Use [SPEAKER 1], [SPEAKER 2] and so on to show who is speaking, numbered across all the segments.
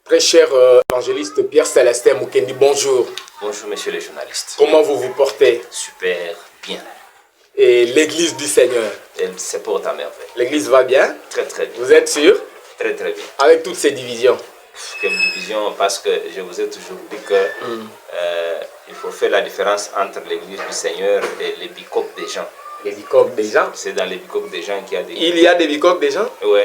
[SPEAKER 1] Très cher évangéliste Pierre Célestin Mukendi, bonjour.
[SPEAKER 2] Bonjour monsieur le journaliste.
[SPEAKER 1] Comment vous vous portez?
[SPEAKER 2] Super bien.
[SPEAKER 1] Et l'église du Seigneur?
[SPEAKER 2] Elle se porte à merveille.
[SPEAKER 1] L'église va bien?
[SPEAKER 2] Très très bien.
[SPEAKER 1] Vous êtes sûr?
[SPEAKER 2] Très très bien.
[SPEAKER 1] Avec toutes ces divisions?
[SPEAKER 2] Quelle division? Parce que je vous ai toujours dit que il faut faire la différence entre l'église du Seigneur et les bicoques des gens.
[SPEAKER 1] Les bicoques des gens?
[SPEAKER 2] C'est dans les bicoques des gens qu'il y a des...
[SPEAKER 1] Il y a des bicoques des gens?
[SPEAKER 2] Oui,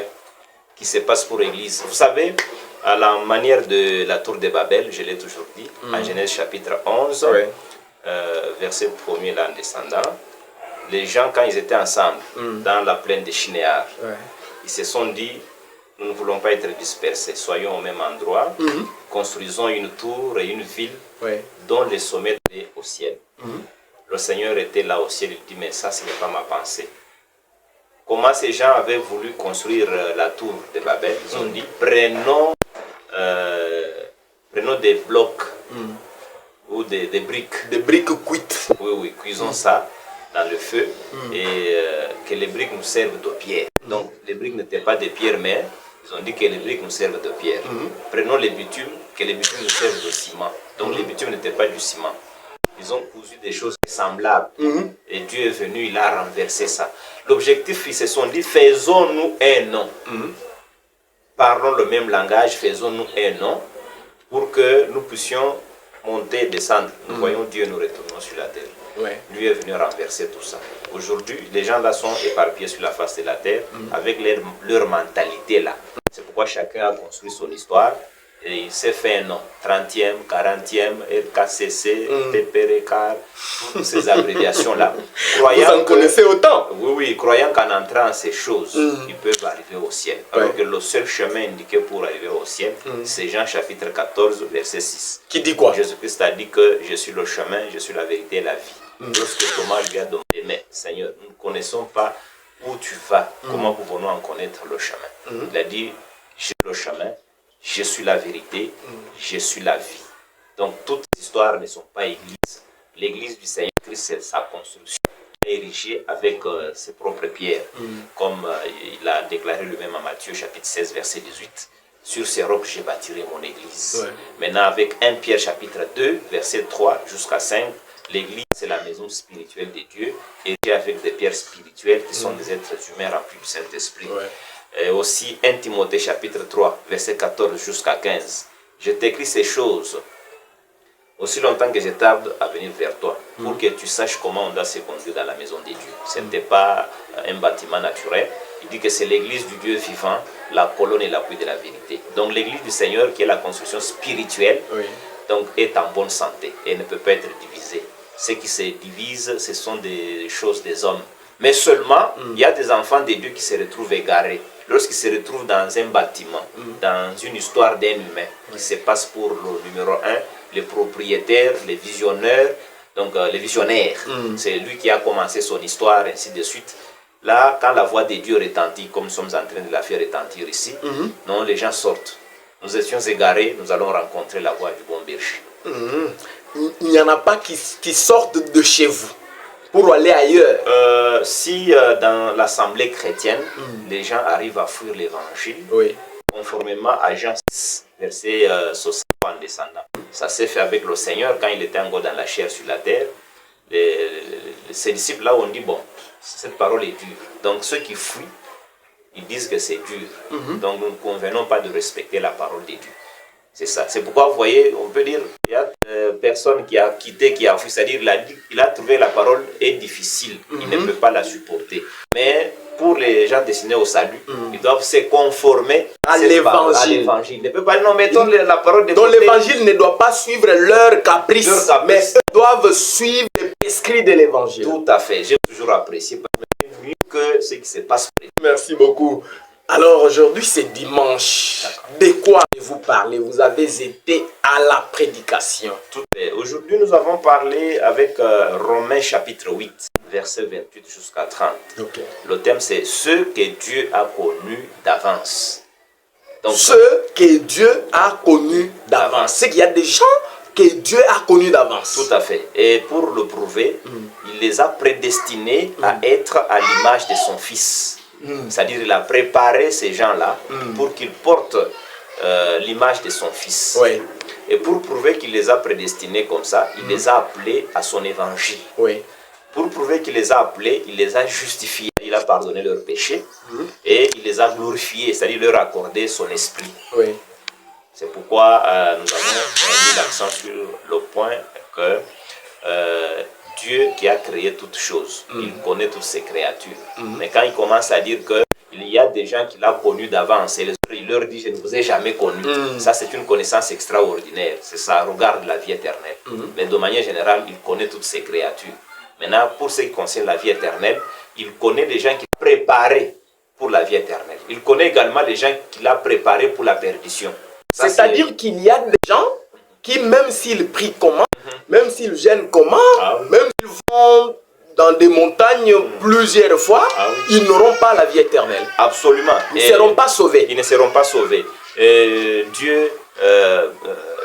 [SPEAKER 2] qui se passent pour l'église. Vous savez, à la manière de la tour de Babel, je l'ai toujours dit, en Genèse chapitre 11, verset 1er là en descendant, les gens quand ils étaient ensemble dans la plaine de Shinéar, ils se sont dit, nous ne voulons pas être dispersés, soyons au même endroit, construisons une tour et une ville dont le sommet est au ciel. Le Seigneur était là au ciel, il dit, mais ça ce n'est pas ma pensée. Comment ces gens avaient voulu construire la tour de Babel? Ils ont dit, prenons des blocs ou des briques.
[SPEAKER 1] Des briques cuites.
[SPEAKER 2] Oui, cuisons ça dans le feu et que les briques nous servent de pierre. Donc les briques n'étaient pas de pierre, mais ils ont dit que les briques nous servent de pierre. Prenons les bitumes, que les bitumes nous servent de ciment. Donc les bitumes n'étaient pas du ciment. Ils ont cousu des choses semblables. Et Dieu est venu, il a renversé ça. L'objectif, ils se sont dit, faisons-nous un nom. Parlons le même langage, faisons-nous un nom pour que nous puissions monter et descendre. Nous voyons Dieu, nous retournons sur la terre. Lui est venu renverser tout ça. Aujourd'hui, les gens là sont éparpillés sur la face de la terre avec leur mentalité là. C'est pourquoi chacun a construit son histoire. Et il s'est fait un nom, 30e, 40e, RKCC, TPRK, toutes ces abréviations-là.
[SPEAKER 1] Vous en connaissez autant?
[SPEAKER 2] Oui, croyant qu'en entrant en ces choses, ils peuvent arriver au ciel. Alors que le seul chemin indiqué pour arriver au ciel, c'est Jean chapitre 14, verset 6.
[SPEAKER 1] Qui dit quoi?
[SPEAKER 2] Jésus-Christ a dit que je suis le chemin, je suis la vérité et la vie. Lorsque Thomas lui a demandé, mais Seigneur, nous ne connaissons pas où tu vas, comment pouvons-nous en connaître le chemin? Il a dit, j'ai le chemin. Je suis la vérité, je suis la vie. Donc toutes ces histoires ne sont pas églises. L'église du Seigneur Christ, c'est sa construction. Elle est érigée avec ses propres pierres. Comme il a déclaré lui-même en Matthieu chapitre 16, verset 18. Sur ces rocs, j'ai bâtirai mon église. Maintenant avec 1 Pierre chapitre 2, verset 3 jusqu'à 5, l'église c'est la maison spirituelle de Dieu, érigée avec des pierres spirituelles qui sont des êtres humains remplis du Saint-Esprit. Et aussi 1 Timothée chapitre 3, verset 14 jusqu'à 15. Je t'écris ces choses aussi longtemps que je tarde à venir vers toi, pour que tu saches comment on doit se conduire dans la maison de Dieu. Ce n'était pas un bâtiment naturel. Il dit que c'est l'église du Dieu vivant, la colonne et l'appui de la vérité. Donc l'église du Seigneur, qui est la construction spirituelle, donc est en bonne santé et ne peut pas être divisée. Ce qui se divise, ce sont des choses des hommes. Mais seulement, il y a des enfants de Dieu qui se retrouvent égarés. Lorsqu'ils se retrouvent dans un bâtiment, dans une histoire d'un humain, qui se passe pour le numéro 1, les propriétaires, les visionnaires, donc les visionnaires. C'est lui qui a commencé son histoire, ainsi de suite. Là, quand la voix de Dieu retentit, comme nous sommes en train de la faire retentir ici, non, les gens sortent. Nous étions égarés, nous allons rencontrer la voix du bon berger.
[SPEAKER 1] Il n'y en a pas qui sortent de chez vous pour aller ailleurs.
[SPEAKER 2] Si dans l'assemblée chrétienne, les gens arrivent à fuir l'évangile, conformément à Jean 6, verset 60 en descendant. Ça s'est fait avec le Seigneur quand il était encore dans la chair sur la terre. Ses disciples là ont dit, bon, cette parole est dure. Donc ceux qui fuient, ils disent que c'est dur. Donc nous ne convenons pas de respecter la parole de Dieu. C'est ça. C'est pourquoi, vous voyez, on peut dire, il y a personne qui a quitté, qui a fui. C'est-à-dire, il a trouvé la parole est difficile. Il ne peut pas la supporter. Mais pour les gens destinés au salut, ils doivent se conformer
[SPEAKER 1] à l'évangile.
[SPEAKER 2] Ils ne peuvent pas, non, mettons la parole de
[SPEAKER 1] donc l'évangile ne doit pas suivre leur caprice, mais eux doivent suivre les prescrits de l'évangile.
[SPEAKER 2] Tout à fait. J'ai toujours apprécié. Mieux que ce qui se passe.
[SPEAKER 1] Merci beaucoup. Alors aujourd'hui c'est dimanche. De quoi vous parlez? Vous avez été à la prédication.
[SPEAKER 2] Aujourd'hui nous avons parlé avec Romains chapitre 8, verset 28 jusqu'à 30. Le thème c'est ceux que Dieu a connus d'avance.
[SPEAKER 1] Donc ceux que Dieu a connus d'avance. C'est qu'il y a des gens que Dieu a connus d'avance.
[SPEAKER 2] Tout à fait. Et pour le prouver, il les a prédestinés à être à l'image de son Fils. C'est-à-dire qu'il a préparé ces gens-là pour qu'ils portent l'image de son fils.
[SPEAKER 1] Oui.
[SPEAKER 2] Et pour prouver qu'il les a prédestinés comme ça, il les a appelés à son évangile.
[SPEAKER 1] Oui.
[SPEAKER 2] Pour prouver qu'il les a appelés, il les a justifiés, il a pardonné leurs péchés et il les a glorifiés, c'est-à-dire leur accordé son esprit.
[SPEAKER 1] Oui.
[SPEAKER 2] C'est pourquoi nous avons mis l'accent sur le point que Dieu qui a créé toutes choses, il connaît toutes ses créatures. Mais quand il commence à dire qu'il y a des gens qu'il a connus d'avance et les autres, il leur dit « je ne vous ai jamais connus ». Ça, c'est une connaissance extraordinaire. C'est ça, regarde la vie éternelle. Mais de manière générale, il connaît toutes ses créatures. Maintenant, pour ce qui concerne la vie éternelle, il connaît les gens qu'il a préparés pour la vie éternelle. Il connaît également les gens qu'il a préparés pour la perdition.
[SPEAKER 1] C'est-à-dire qu'il y a des gens qui, même s'ils prient comment, même s'ils gênent comment, même s'ils vont dans des montagnes plusieurs fois, ils n'auront pas la vie éternelle.
[SPEAKER 2] Absolument.
[SPEAKER 1] Ils ne seront pas sauvés.
[SPEAKER 2] Ils ne seront pas sauvés. Dieu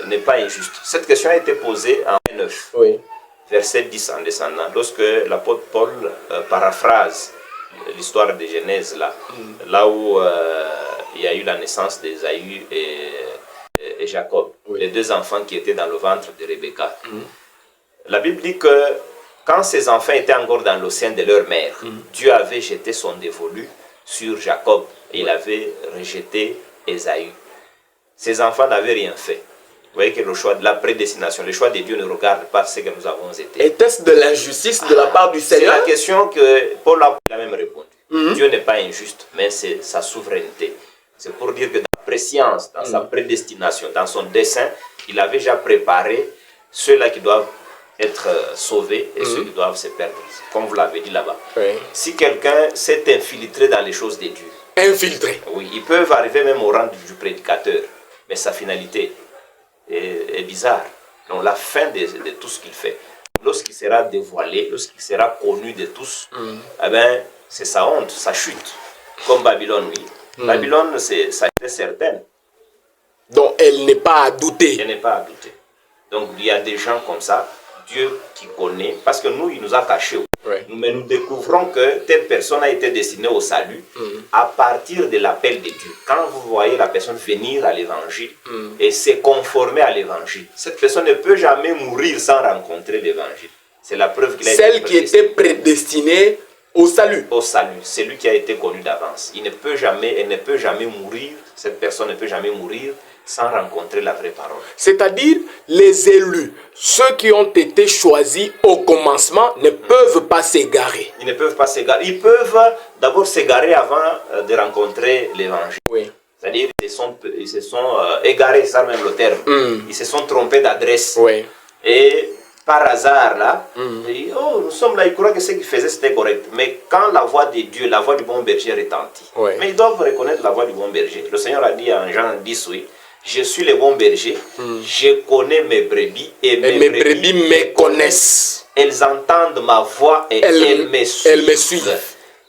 [SPEAKER 2] n'est pas injuste. Cette question a été posée en 9.
[SPEAKER 1] Oui.
[SPEAKER 2] Verset 10 en descendant, lorsque l'apôtre Paul paraphrase l'histoire de Genèse, là où il y a eu la naissance d'Ésaü et Jacob, les deux enfants qui étaient dans le ventre de Rebecca. La Bible dit que quand ces enfants étaient encore dans le sein de leur mère, Dieu avait jeté son dévolu sur Jacob et il avait rejeté Ésaü. Ces enfants n'avaient rien fait. Vous voyez que le choix de la prédestination, le choix de Dieu ne regarde pas ce que nous avons été.
[SPEAKER 1] Était-ce de l'injustice de la part du Seigneur?
[SPEAKER 2] C'est la question que Paul a même répondu. Dieu n'est pas injuste, mais c'est sa souveraineté. C'est pour dire que dans sa préscience, dans sa prédestination, dans son dessein, il avait déjà préparé ceux-là qui doivent être sauvés et ceux qui doivent se perdre. Comme vous l'avez dit là-bas. Si quelqu'un s'est infiltré dans les choses de Dieu,
[SPEAKER 1] infiltré.
[SPEAKER 2] Oui, ils peuvent arriver même au rang du prédicateur, mais sa finalité est bizarre. Donc la fin de tout ce qu'il fait, lorsqu'il sera dévoilé, lorsqu'il sera connu de tous, eh ben, c'est sa honte, sa chute. Comme Babylone, oui. Babylone, ça a été certain.
[SPEAKER 1] Donc elle n'est pas à douter.
[SPEAKER 2] Elle n'est pas à douter. Donc il y a des gens comme ça, Dieu qui connaît, parce que nous, il nous a cachés. Mais nous découvrons que telle personne a été destinée au salut à partir de l'appel de Dieu. Quand vous voyez la personne venir à l'évangile et se conformer à l'évangile, cette personne ne peut jamais mourir sans rencontrer l'évangile. C'est la preuve qu'il a été
[SPEAKER 1] celle qui était prédestinée au salut.
[SPEAKER 2] Au salut, c'est lui qui a été connu d'avance. Elle ne peut jamais mourir, cette personne ne peut jamais mourir sans rencontrer la vraie parole.
[SPEAKER 1] C'est-à-dire, les élus, ceux qui ont été choisis au commencement, ne peuvent pas s'égarer.
[SPEAKER 2] Ils ne peuvent pas s'égarer. Ils peuvent d'abord s'égarer avant de rencontrer l'évangile.
[SPEAKER 1] Oui.
[SPEAKER 2] C'est-à-dire ils se sont égarés, c'est ça même le terme. Ils se sont trompés d'adresse.
[SPEAKER 1] Oui.
[SPEAKER 2] Et par hasard, là, ils disent, oh, nous sommes là, ils croient que ce qu'ils faisaient, c'était correct. Mais quand la voix de Dieu, la voix du bon berger retentit, mais ils doivent reconnaître la voix du bon berger. Le Seigneur a dit en Jean 10, oui, je suis le bon berger, je connais mes brebis et mes brebis me connaissent. Elles entendent ma voix et elles me suivent.
[SPEAKER 1] Elles me suivent.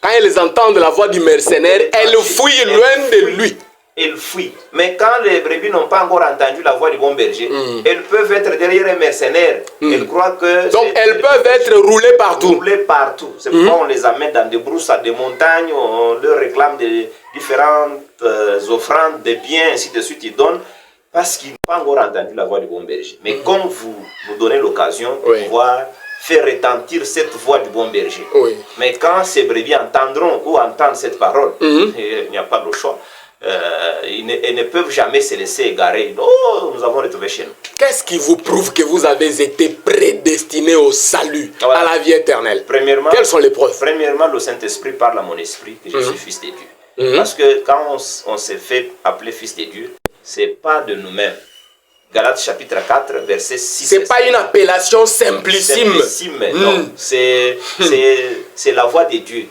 [SPEAKER 1] Quand elles entendent la voix du mercenaire, elles fuient loin de lui.
[SPEAKER 2] Elles fuient. Mais quand les brebis n'ont pas encore entendu la voix du bon berger, elles peuvent être derrière un mercenaire. Elles croient que...
[SPEAKER 1] Donc elles peuvent être roulées partout.
[SPEAKER 2] Roulées partout. C'est pourquoi on les amène dans des brousses, à des montagnes, on leur réclame des différentes offrandes, des biens, ainsi de suite. Ils donnent parce qu'ils n'ont pas encore entendu la voix du bon berger. Mais comme vous donnez l'occasion de pouvoir faire retentir cette voix du bon berger. Mais quand ces brebis entendront ou entendent cette parole, il n'y a pas de choix. Ils ne peuvent jamais se laisser égarer. Oh, nous avons retrouvé chez nous.
[SPEAKER 1] Qu'est-ce qui vous prouve que vous avez été prédestiné au salut, à la vie éternelle?
[SPEAKER 2] Premièrement,
[SPEAKER 1] quelles sont les preuves?
[SPEAKER 2] Premièrement, le Saint-Esprit parle à mon esprit que je suis fils de Dieu. Parce que quand on s'est fait appeler fils de Dieu, c'est pas de nous-mêmes. Galates chapitre 4, verset 6.
[SPEAKER 1] C'est pas une appellation simplissime.
[SPEAKER 2] Non, c'est la voix de Dieu.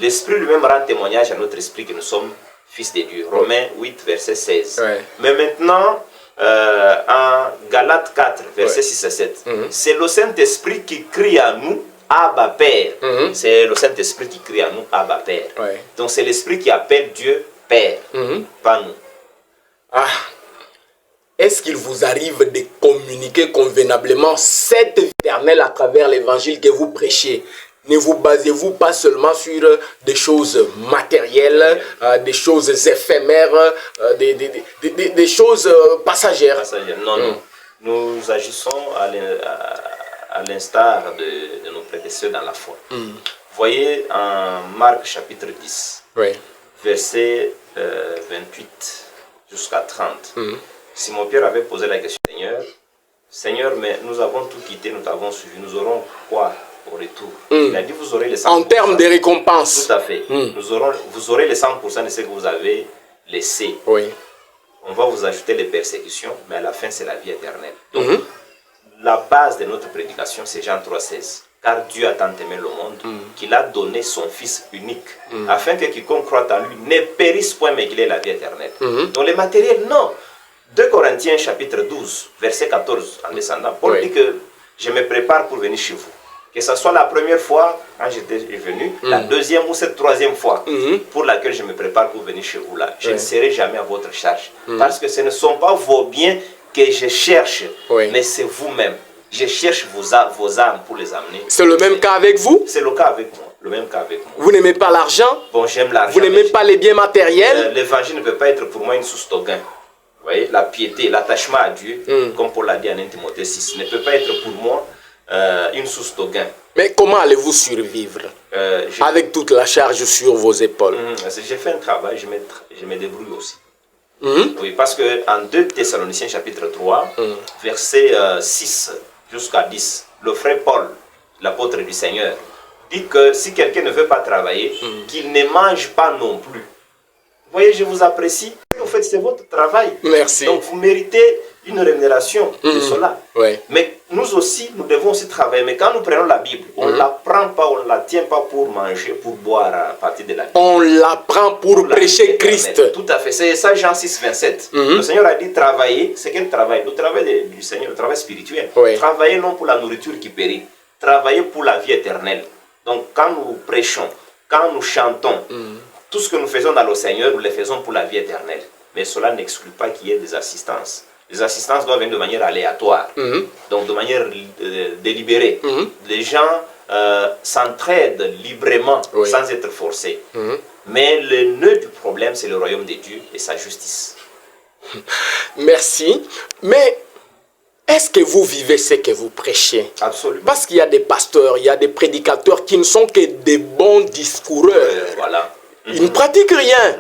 [SPEAKER 2] L'Esprit lui-même rend témoignage à notre esprit que nous sommes fils de Dieu. Romains 8, verset 16. Mais maintenant, en Galates 4, verset 6 à 7, c'est le Saint-Esprit qui crie à nous, Abba Père. C'est le Saint-Esprit qui crie à nous, Abba Père. Donc c'est l'Esprit qui appelle Dieu Père, pas nous.
[SPEAKER 1] Est-ce qu'il vous arrive de communiquer convenablement cette vie éternelle à travers l'évangile que vous prêchez ne vous basez-vous pas seulement sur des choses matérielles, des choses éphémères, des choses passagères.
[SPEAKER 2] Non, non. Nous agissons à l'instar de nos prédécesseurs dans la foi. Voyez en Marc chapitre 10, verset 28 jusqu'à 30. Simon-Pierre avait posé la question, Seigneur, mais nous avons tout quitté, nous t'avons suivi, nous aurons quoi au retour? Il a dit, vous aurez les 100%.
[SPEAKER 1] En termes de récompense.
[SPEAKER 2] Tout à fait. Vous aurez les 100% de ce que vous avez laissé. On va vous ajouter les persécutions, mais à la fin, c'est la vie éternelle. Donc, la base de notre prédication, c'est Jean 3,16. Car Dieu a tant aimé le monde qu'il a donné son Fils unique, afin que quiconque croit en lui ne périsse point, mais qu'il ait la vie éternelle. Donc, les matériels, non. 2 Corinthiens chapitre 12, verset 14, en descendant, Paul dit que je me prépare pour venir chez vous. Que ce soit la première fois, quand j'étais venu, la deuxième ou cette troisième fois, pour laquelle je me prépare pour venir chez vous là, je ne serai jamais à votre charge. Parce que ce ne sont pas vos biens que je cherche, mais c'est vous-même. Je cherche vos âmes pour les amener.
[SPEAKER 1] C'est le même cas avec vous?
[SPEAKER 2] C'est le cas avec moi. Le même cas avec moi.
[SPEAKER 1] Vous n'aimez pas l'argent?
[SPEAKER 2] Bon, j'aime l'argent.
[SPEAKER 1] Vous n'aimez pas les biens matériels?
[SPEAKER 2] L'évangile ne peut pas être pour moi une source de gain. Vous voyez, la piété, l'attachement à Dieu, comme Paul l'a dit en 1 Timothée 6, ne peut pas être pour moi une source de gain.
[SPEAKER 1] Mais comment allez-vous survivre avec toute la charge sur vos épaules?
[SPEAKER 2] J'ai fait un travail, je me débrouille aussi. Oui, parce qu'en 2 Thessaloniciens chapitre 3, verset 6 jusqu'à 10, le frère Paul, l'apôtre du Seigneur, dit que si quelqu'un ne veut pas travailler, qu'il ne mange pas non plus. Vous voyez, je vous apprécie. En fait, c'est votre travail.
[SPEAKER 1] Merci.
[SPEAKER 2] Donc, vous méritez une rémunération de cela. Mais nous aussi, nous devons aussi travailler. Mais quand nous prenons la Bible, on ne la prend pas, on ne la tient pas pour manger, pour boire à partir de la Bible.
[SPEAKER 1] On la prend pour prêcher Christ.
[SPEAKER 2] Tout à fait. C'est ça, Jean 6, 27. Le Seigneur a dit travailler. C'est quel travail? Le travail du Seigneur, le travail spirituel. Travailler non pour la nourriture qui périt. Travailler pour la vie éternelle. Donc, quand nous prêchons, quand nous chantons, tout ce que nous faisons dans le Seigneur, nous le faisons pour la vie éternelle. Mais cela n'exclut pas qu'il y ait des assistances. Les assistances doivent venir de manière aléatoire, donc de manière délibérée. Les gens s'entraident librement, sans être forcés. Mais le nœud du problème, c'est le royaume de Dieu et sa justice.
[SPEAKER 1] Merci. Mais est-ce que vous vivez ce que vous prêchez?
[SPEAKER 2] Absolument.
[SPEAKER 1] Parce qu'il y a des pasteurs, il y a des prédicateurs qui ne sont que des bons discoureurs.
[SPEAKER 2] Voilà.
[SPEAKER 1] Ils ne pratiquent rien.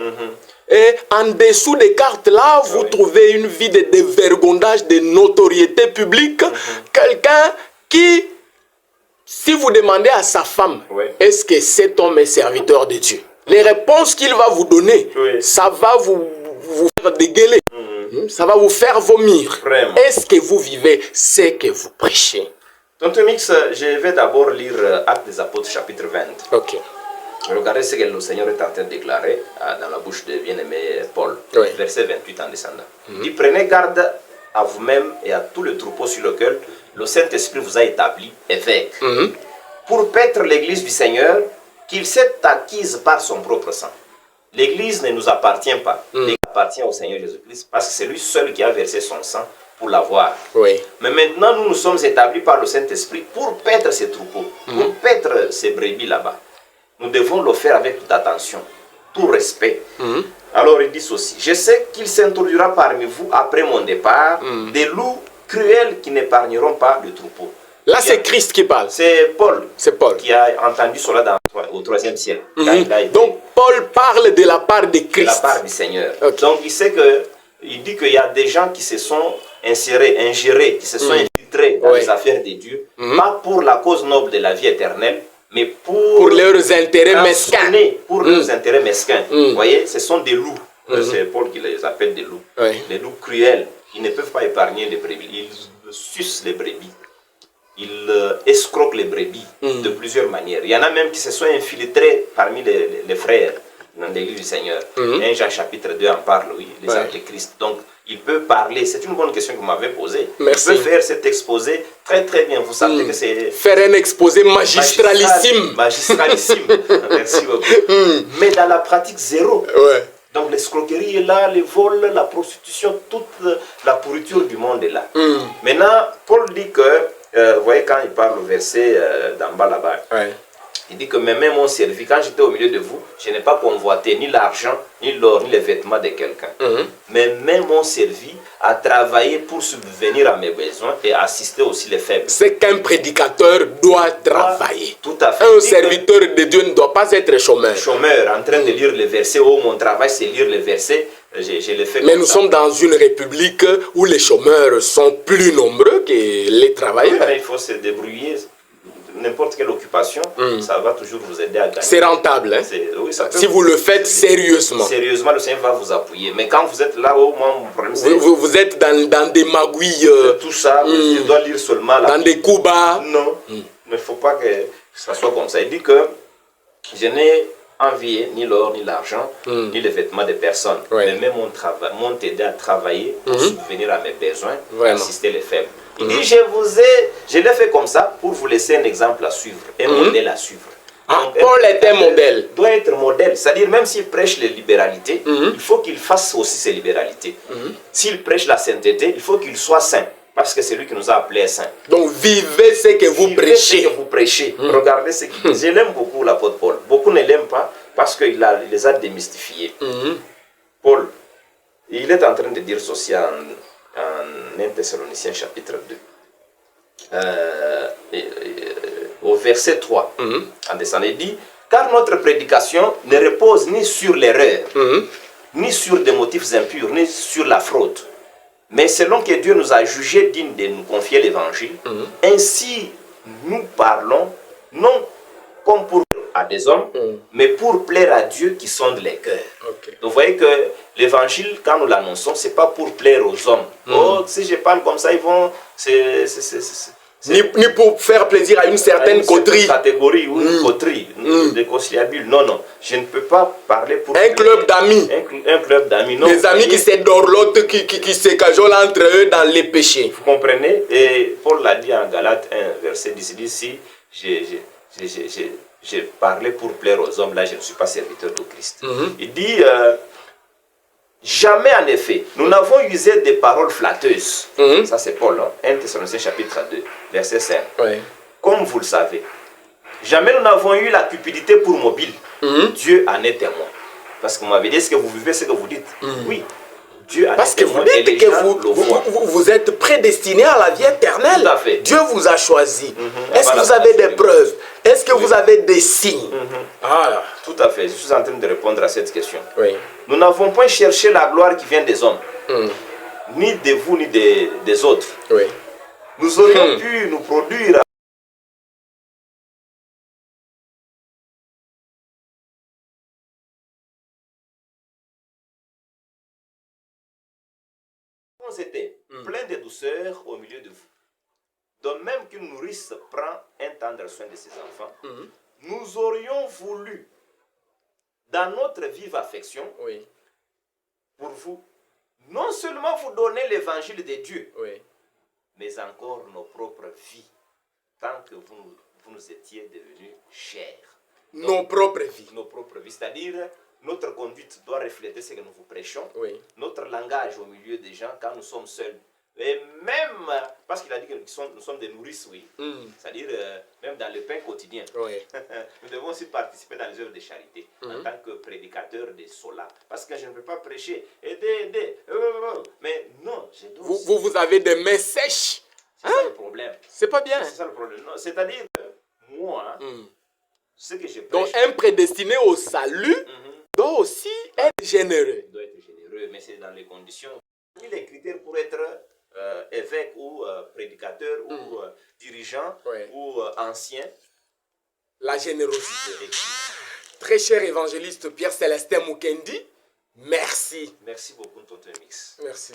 [SPEAKER 1] Et en dessous des cartes là, vous trouvez une vie de dévergondage, de notoriété publique. Quelqu'un qui, si vous demandez à sa femme, est-ce que cet homme est serviteur de Dieu? Les réponses qu'il va vous donner, ça va vous faire dégueuler. Ça va vous faire vomir. Est-ce que vous vivez ce que vous prêchez?
[SPEAKER 2] Tonton Mix, je vais d'abord lire Actes des Apôtres chapitre 20.
[SPEAKER 1] Ok.
[SPEAKER 2] Regardez ce que le Seigneur est en train de déclarer dans la bouche de bien-aimé Paul, verset 28 en descendant. Il dit, prenez garde à vous-même et à tout le troupeau sur lequel le Saint-Esprit vous a établi évêque, pour paître l'église du Seigneur qu'il s'est acquise par son propre sang. L'église ne nous appartient pas, l'église appartient au Seigneur Jésus-Christ, parce que c'est lui seul qui a versé son sang pour l'avoir. Mais maintenant, nous nous sommes établis par le Saint-Esprit pour paître ces troupeaux, pour paître ces brebis là-bas. Nous devons le faire avec toute attention, tout respect. Alors il dit ceci, je sais qu'il s'introduira parmi vous après mon départ des loups cruels qui n'épargneront pas le troupeau.
[SPEAKER 1] Là c'est Christ qui parle.
[SPEAKER 2] C'est Paul.
[SPEAKER 1] C'est Paul
[SPEAKER 2] qui a entendu cela au 3e siècle.
[SPEAKER 1] Donc Paul parle de la part de Christ.
[SPEAKER 2] De la part du Seigneur. Donc il sait il dit qu'il y a des gens qui se sont ingérés, qui se sont infiltrés dans les affaires de Dieu, pas pour la cause noble de la vie éternelle, mais pour
[SPEAKER 1] leurs intérêts mesquins.
[SPEAKER 2] Pour leurs intérêts mesquins. Vous voyez, ce sont des loups. C'est Paul qui les appelle des loups. Des loups cruels. Ils ne peuvent pas épargner les brebis. Ils sucent les brebis. Ils escroquent les brebis de plusieurs manières. Il y en a même qui se sont infiltrés parmi les frères dans l'église du Seigneur. 1 Jean chapitre 2 en parle, les antéchrists. Donc, il peut parler. C'est une bonne question que vous m'avez posée.
[SPEAKER 1] Merci.
[SPEAKER 2] Il peut faire cet exposé très très bien. Vous savez que c'est...
[SPEAKER 1] Faire un exposé magistralissime.
[SPEAKER 2] Magistralissime. Merci beaucoup. Mais dans la pratique, zéro. Donc l'escroquerie est là, les vols, la prostitution, toute la pourriture du monde est là. Maintenant, Paul dit que, vous voyez quand il parle au verset d'en bas là-bas, Il dit que mes mains m'ont servi. Quand j'étais au milieu de vous, je n'ai pas convoité ni l'argent, ni l'or, ni les vêtements de quelqu'un. Mes mains m'ont servi à travailler pour subvenir à mes besoins et assister aussi les faibles.
[SPEAKER 1] C'est qu'un prédicateur doit travailler.
[SPEAKER 2] Tout à fait.
[SPEAKER 1] Un serviteur de Dieu ne doit pas être chômeur.
[SPEAKER 2] Chômeur, en train de lire les versets. Oh, mon travail, c'est lire les versets. Je le fais.
[SPEAKER 1] Mais nous sommes dans une république où les chômeurs sont plus nombreux que les travailleurs.
[SPEAKER 2] Oui, mais il faut se débrouiller. N'importe quelle occupation, ça va toujours vous aider à gagner.
[SPEAKER 1] C'est rentable, hein?
[SPEAKER 2] Oui,
[SPEAKER 1] si vous le faites sérieusement.
[SPEAKER 2] Sérieusement, le Seigneur va vous appuyer. Mais quand vous êtes là, au moins, mon problème, c'est...
[SPEAKER 1] Vous êtes dans des magouilles.
[SPEAKER 2] Tout ça, je dois lire seulement la...
[SPEAKER 1] Dans des coups bas.
[SPEAKER 2] Non, il ne faut pas que ça soit comme ça. Il dit que je n'ai envié ni l'or, ni l'argent, ni les vêtements de personnes. Mais même m'ont aidé à travailler pour subvenir à mes besoins, assister les faibles. Il dit, je l'ai fait comme ça pour vous laisser un exemple à suivre, un modèle à suivre.
[SPEAKER 1] Donc, Paul est un modèle.
[SPEAKER 2] Doit être modèle, c'est-à-dire même s'il prêche les libéralités, il faut qu'il fasse aussi ses libéralités. S'il prêche la sainteté, il faut qu'il soit saint, parce que c'est lui qui nous a appelés saints.
[SPEAKER 1] Donc vivez ce que vous prêchez.
[SPEAKER 2] Ce que vous prêchez. Regardez ce qu'il dit. Je l'aime beaucoup, l'apôtre Paul. Beaucoup ne l'aiment pas parce qu'il les a démystifiés. Paul, il est en train de dire ceci en 1 Thessaloniciens chapitre 2. Au verset 3, en descendant, il dit, car notre prédication ne repose ni sur l'erreur, ni sur des motifs impurs, ni sur la fraude. Mais selon que Dieu nous a jugés dignes de nous confier l'évangile, ainsi nous parlons, non comme pour à des hommes, mais pour plaire à Dieu qui sonde les cœurs. Donc vous voyez que l'évangile, quand nous l'annonçons, c'est pas pour plaire aux hommes. Oh, si je parle comme ça, ils vont...
[SPEAKER 1] Ni pour faire plaisir à une certaine coterie.
[SPEAKER 2] Catégorie ou une coterie, des conciliabules. Non, non. Je ne peux pas parler pour...
[SPEAKER 1] Un club d'amis.
[SPEAKER 2] Un club d'amis, non.
[SPEAKER 1] Des amis qui se dorlotent, qui se cajolent entre eux dans les péchés.
[SPEAKER 2] Vous comprenez? Et Paul l'a dit en Galates 1, verset 10, il dit, si j'ai parlé pour plaire aux hommes, là je ne suis pas serviteur de Christ. Il dit... jamais en effet, nous n'avons usé des paroles flatteuses. Ça c'est Paul, 1 Thessaloniciens chapitre 2, verset 5. Comme vous le savez, jamais nous n'avons eu la cupidité pour mobile. Dieu en est témoin. Parce que vous m'avez dit, est-ce que vous vivez ce que vous dites? Oui. Dieu en
[SPEAKER 1] parce
[SPEAKER 2] est
[SPEAKER 1] que
[SPEAKER 2] témoin.
[SPEAKER 1] Vous dites que vous êtes prédestiné à la vie éternelle.
[SPEAKER 2] Tout à fait.
[SPEAKER 1] Dieu vous a choisi. Est-ce que vous avez des preuves? Est-ce que vous avez des signes?
[SPEAKER 2] Tout à fait. Je suis en train de répondre à cette question. Nous n'avons pas cherché la gloire qui vient des hommes. Ni de vous, ni des autres. Nous aurions pu nous produire... On était plein de douceur au milieu de vous. Donc même qu'une nourrice prend un tendre soin de ses enfants, nous aurions voulu, dans notre vive affection, pour vous, non seulement vous donner l'évangile de Dieu, mais encore nos propres vies, tant que vous nous étiez devenus chers. Donc,
[SPEAKER 1] nos propres vies.
[SPEAKER 2] Nos propres vies, c'est-à-dire notre conduite doit refléter ce que nous vous prêchons, notre langage au milieu des gens quand nous sommes seuls. Et même, parce qu'il a dit que nous sommes des nourrices, c'est-à-dire même dans le pain quotidien. Nous devons aussi participer dans les œuvres de charité en tant que prédicateurs de cela. Parce que je ne peux pas prêcher, aider, mais non, je dois...
[SPEAKER 1] Vous avez des mains sèches.
[SPEAKER 2] C'est ça le problème.
[SPEAKER 1] C'est pas bien.
[SPEAKER 2] C'est ça le problème. C'est-à-dire que moi, ce que je prêche...
[SPEAKER 1] Donc un prédestiné au salut doit aussi être généreux.
[SPEAKER 2] Il doit être généreux, mais c'est dans les conditions. Les critères pour être évêque ou prédicateur ou dirigeant ou ancien.
[SPEAKER 1] La générosité. Très cher évangéliste Pierre Célestin Mukendi, merci.
[SPEAKER 2] Merci beaucoup, Tonton Mix.
[SPEAKER 1] Merci.